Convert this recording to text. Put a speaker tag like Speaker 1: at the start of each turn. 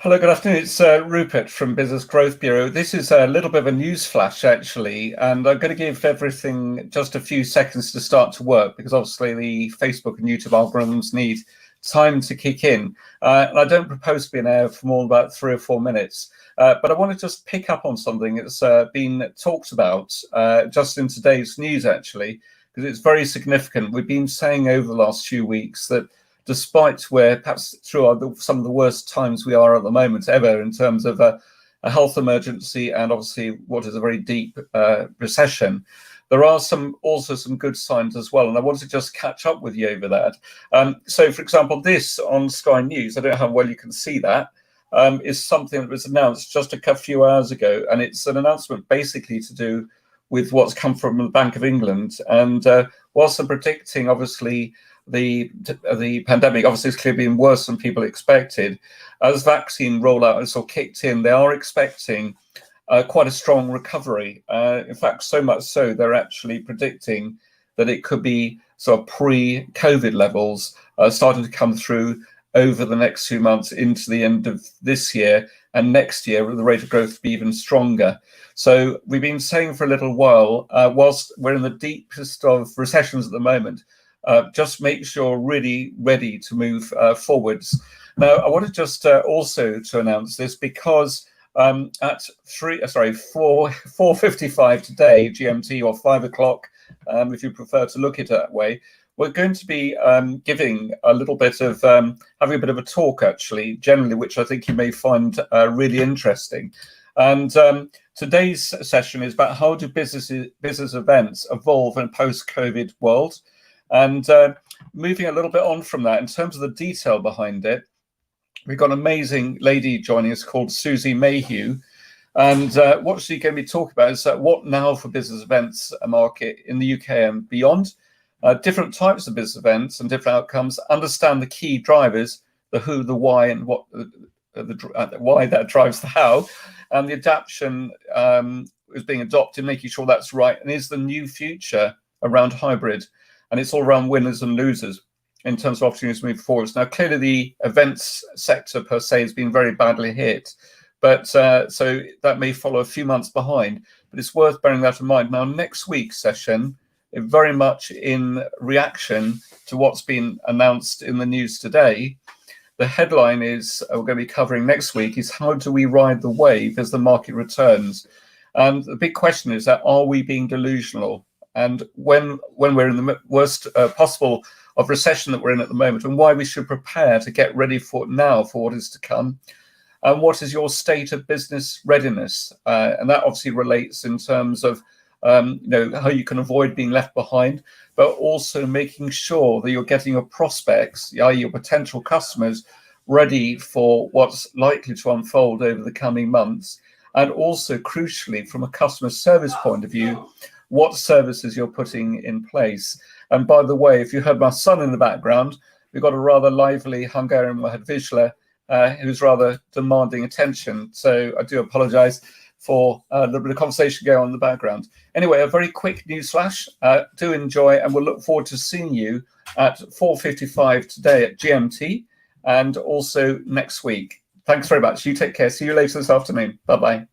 Speaker 1: Hello, good afternoon. It's Rupert from Business Growth Bureau. This is a little bit of a news flash, actually, and I'm going to give everything just a few seconds to start to work because obviously the Facebook and YouTube algorithms need time to kick in. And I don't propose to be in air for more than about 3 or 4 minutes. But I want to just pick up on something that's been talked about just in today's news, actually, because it's very significant. We've been saying over the last few weeks that despite where perhaps through some of the worst times we are at the moment ever in terms of a health emergency and obviously what is a very deep recession, there are also some good signs as well. And I want to just catch up with you over that. So, for example, this on Sky News, I don't know how well you can see that, is something that was announced just a few hours ago. And it's an announcement basically to do with what's come from the Bank of England. And whilst I'm predicting, obviously, the pandemic obviously has clearly been worse than people expected. As vaccine rollout has sort of kicked in, they are expecting quite a strong recovery. In fact, so much so they're actually predicting that it could be sort of pre-COVID levels starting to come through over the next few months into the end of this year, and next year the rate of growth will be even stronger. So we've been saying for a little while, whilst we're in the deepest of recessions at the moment, just make sure really ready to move forwards. Now, I wanted just also to announce this because at 4:55 today GMT, or 5 o'clock, if you prefer to look at it that way, we're going to be giving a little bit of having a bit of a talk, actually, generally, which I think you may find really interesting. And today's session is about how do business events evolve in a post-COVID world. And moving a little bit on from that, in terms of the detail behind it, we've got an amazing lady joining us called Susie Mayhew. And what she's going to be talking about is what now for business events market in the UK and beyond, different types of business events and different outcomes, understand the key drivers, the who, the why, and what the why that drives the how, and the adaptation is being adopted, making sure that's right, and is the new future around hybrid. And it's all around winners and losers in terms of opportunities moving forward. Now, clearly, the events sector per se has been very badly hit, but so that may follow a few months behind. But it's worth bearing that in mind. Now, next week's session, very much in reaction to what's been announced in the news today, the headline is we're going to be covering next week is how do we ride the wave as the market returns? And the big question is that are we being delusional? And when we're in the worst possible of recession that we're in at the moment, and why we should prepare to get ready for now for what is to come, and what is your state of business readiness? And that obviously relates in terms of how you can avoid being left behind, but also making sure that you're getting your prospects, i.e. your potential customers, ready for what's likely to unfold over the coming months, and also crucially from a customer service point of view, what services you're putting in place. And by the way, if you heard my son in the background, we've got a rather lively Hungarian Vizsla who's rather demanding attention. So I do apologize for a little bit of conversation going on in the background. Anyway, a very quick news flash. Do enjoy, and we'll look forward to seeing you at 4:55 today at GMT and also next week. Thanks very much. You take care. See you later this afternoon. Bye-bye.